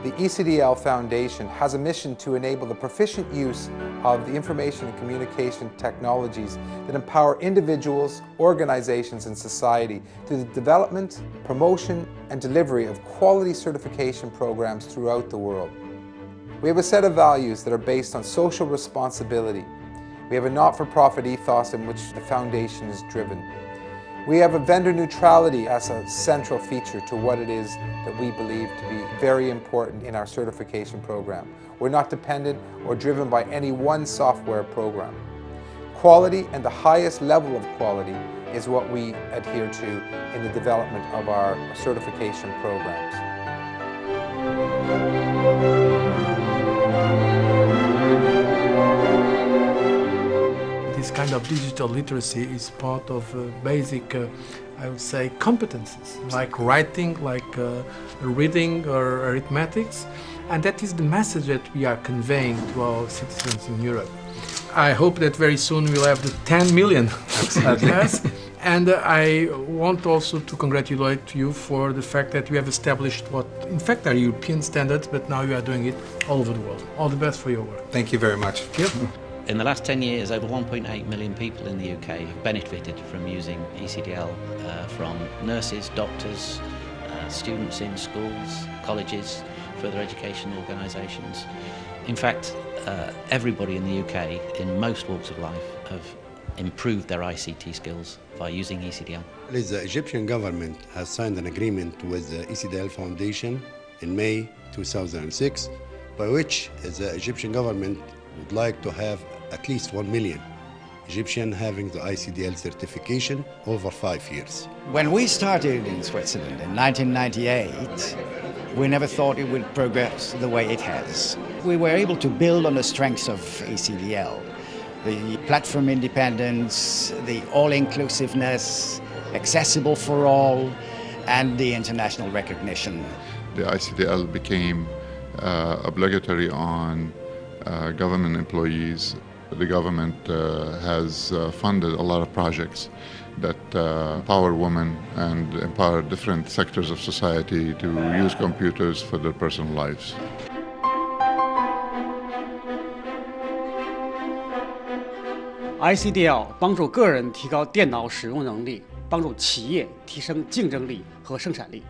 The ICDL Foundation has a mission to enable the proficient use of the information and communication technologies that empower individuals, organizations, and society through the development, promotion, and delivery of quality certification programs throughout the world. We have a set of values that are based on social responsibility. We have a not-for-profit ethos in which the foundation is driven. We have a vendor neutrality as a central feature to what it is that we believe to be very important in our certification program. We're not dependent or driven by any one software program. Quality and the highest level of quality is what we adhere to in the development of our certification programs. This kind of digital literacy is part of basic, I would say, competences, like writing, like reading or arithmetics, and that is the message that we are conveying to our citizens in Europe. I hope that very soon we'll have the 10 million address, and I want also to congratulate you for the fact that we have established what in fact are European standards, but now you are doing it all over the world. All the best for your work. Thank you very much. Thank you. In the last 10 years, over 1.8 million people in the UK have benefited from using ECDL, from nurses, doctors, students in schools, colleges, further education organisations. In fact, everybody in the UK, in most walks of life, have improved their ICT skills by using ECDL. The Egyptian government has signed an agreement with the ECDL Foundation in May 2006, by which the Egyptian government would like to have at least 1 million Egyptians having the ICDL certification over 5 years. When we started in Switzerland in 1998, we never thought it would progress the way it has. We were able to build on the strengths of ECDL, the platform independence, the all-inclusiveness, accessible for all, and the international recognition. The ICDL became obligatory on government employees. The government has funded a lot of projects that empower women and empower different sectors of society to use computers for their personal lives. ICDL 帮助个人提高电脑使用能力，帮助企业提升竞争力和生产力。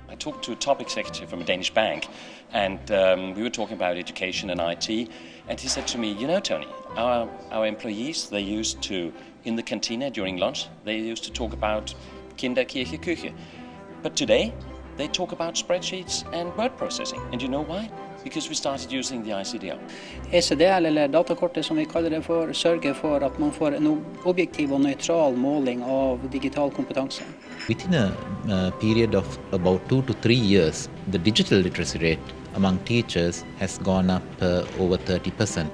I talked to a top executive from a Danish bank, and we were talking about education and IT, and he said to me, you know, Tony, our employees, they used to, in the cantina during lunch, they used to talk about Kinderkirche Küche. But today, they talk about spreadsheets and word processing. And you know why? Because we started using the ICDL. ICDL, eller datakortet som vi kaller det for, sørger for at man får en objektiv og nøytral måling av digital kompetanse. Within a period of about 2 to 3 years, the digital literacy rate among teachers has gone up over 30%.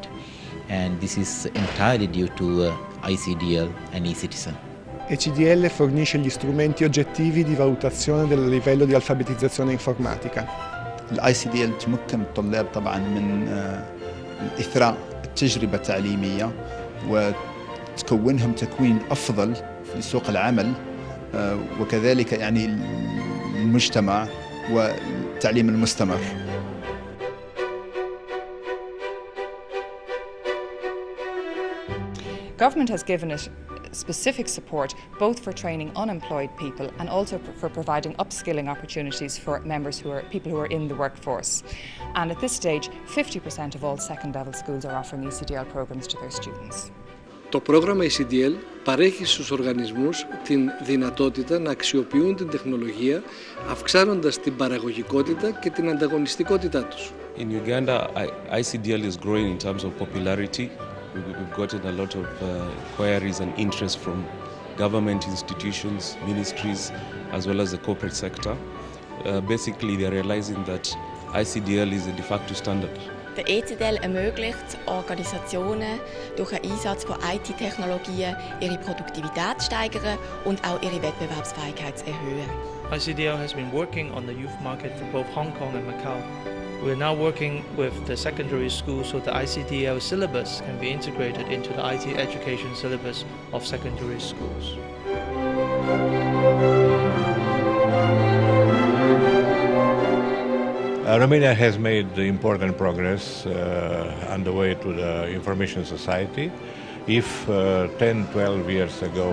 And this is entirely due to ICDL and eCitizen. ECDL fornisce gli strumenti oggettivi di valutazione del livello di alfabetizzazione informatica. ICDL تمكن الطلاب طبعا من إثراء التجربة التعليمية وتكونهم تكوين أفضل في سوق العمل وكذلك يعني المجتمع والتعليم المستمر. Government has given it specific support both for training unemployed people and also for providing upskilling opportunities for people who are in the workforce. And at this stage, 50% of all second-level schools are offering ECDL programs to their students. Το πρόγραμμα ICDL παρέχει στους οργανισμούς την δυνατότητα να αξιοποιούν την τεχνολογία, αυξάνοντας την παραγωγικότητα και την ανταγωνιστικότητά τους. In Uganda, ICDL is growing in terms of popularity. We've gotten a lot of queries and interest from government institutions, ministries, as well as the corporate sector. Basically, they're realizing that ICDL is a de facto standard. Der ECDL ermöglicht Organisationen durch den Einsatz von IT-Technologien ihre Produktivität zu steigern und auch ihre Wettbewerbsfähigkeit zu erhöhen. ICDL has been working on the youth market for both Hong Kong and Macau. We're now working with the secondary schools so the ICDL syllabus can be integrated into the IT education syllabus of secondary schools. Romania has made important progress on the way to the information society. If 10-12 years ago,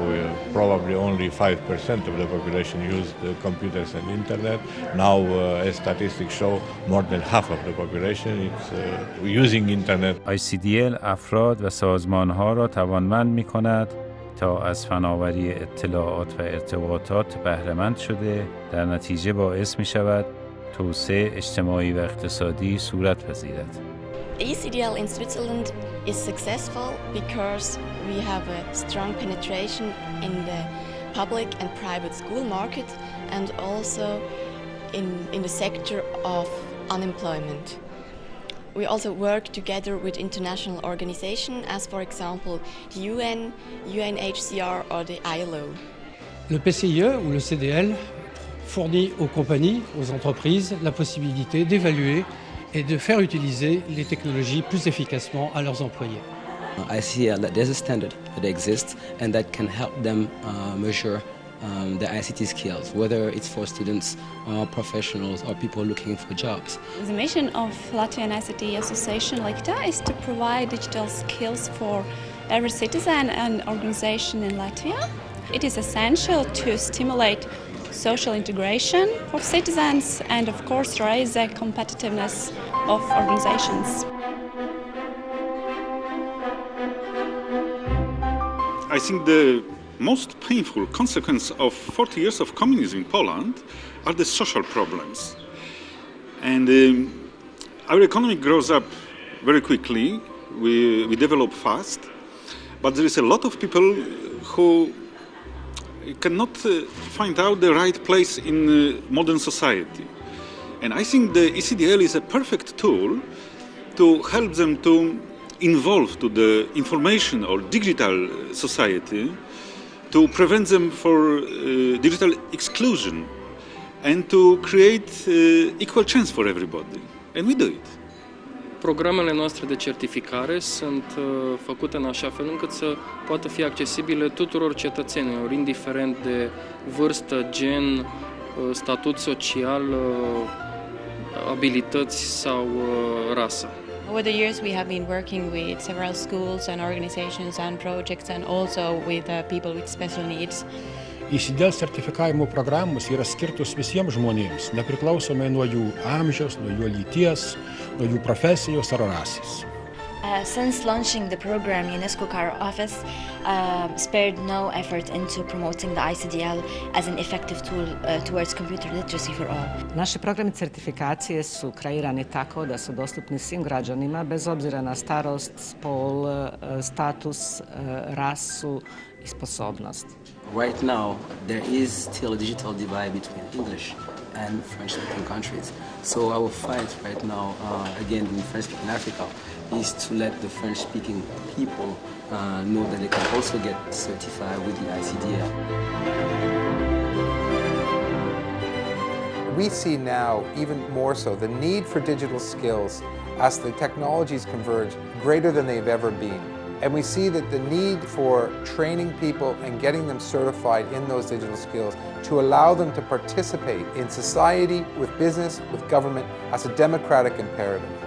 probably only 5% of the population used computers and internet, now as statistics show, more than half of the population is using internet. ICDL افراد و سازمانها را توانمند می‌کند تا از فناوری اطلاعات و ارتباطات بهره‌مند شده، در نتیجه باعث می‌شود توسعه اجتماعی و اقتصادی صورت پذیرد. ICDL in Switzerland is successful because we have a strong penetration in the public and private school market and also in the sector of unemployment. We also work together with international organizations as, for example, the UN, UNHCR or the ILO. Le PCIE ou le CDL fournit aux compagnies, aux entreprises, la possibilité d'évaluer et de faire utiliser les technologies plus efficacement à leurs employés. I see that there's a standard that exists and that can help them measure their ICT skills, whether it's for students or professionals or people looking for jobs. The mission of Latvian ICT Association LICTA is to provide digital skills for every citizen and organization in Latvia. It is essential to stimulate social integration of citizens and of course raise the competitiveness of organizations. I think the most painful consequence of 40 years of communism in Poland are the social problems. And our economy grows up very quickly, we develop fast, but there is a lot of people who cannot find out the right place in modern society. And I think the ICDL is a perfect tool to help them to involve to the information or digital society, to prevent them for digital exclusion and to create equal chance for everybody. And we do it. Programele noastre de certificare sunt făcute în așa fel încât să poată fi accesibile tuturor cetățenilor, indiferent de vârstă, gen, statut social, abilități sau rasă. Over the years we have been working with several schools and organizations and projects and also with people with special needs. ICDL sertifikavimo programos yra skirtos visiems žmonėms, nepriklausomai nuo jų amžiaus, nuo jų lyties, nuo jų profesijos ar rasės. Since launching the program, UNESCO CAR office spared no effort into promoting the ICDL as an effective tool towards computer literacy for all. Naši programi certifikacije su kreirani tako da su dostupni svim građanima bez obzira na starost, spol, status, rasu i sposobnost. Right now, there is still a digital divide between English and French-speaking countries. So our fight right now, again in French-speaking Africa, is to let the French-speaking people know that they can also get certified with the ICDL. We see now, even more so, the need for digital skills as the technologies converge greater than they've ever been. And we see that the need for training people and getting them certified in those digital skills to allow them to participate in society, with business, with government, as a democratic imperative.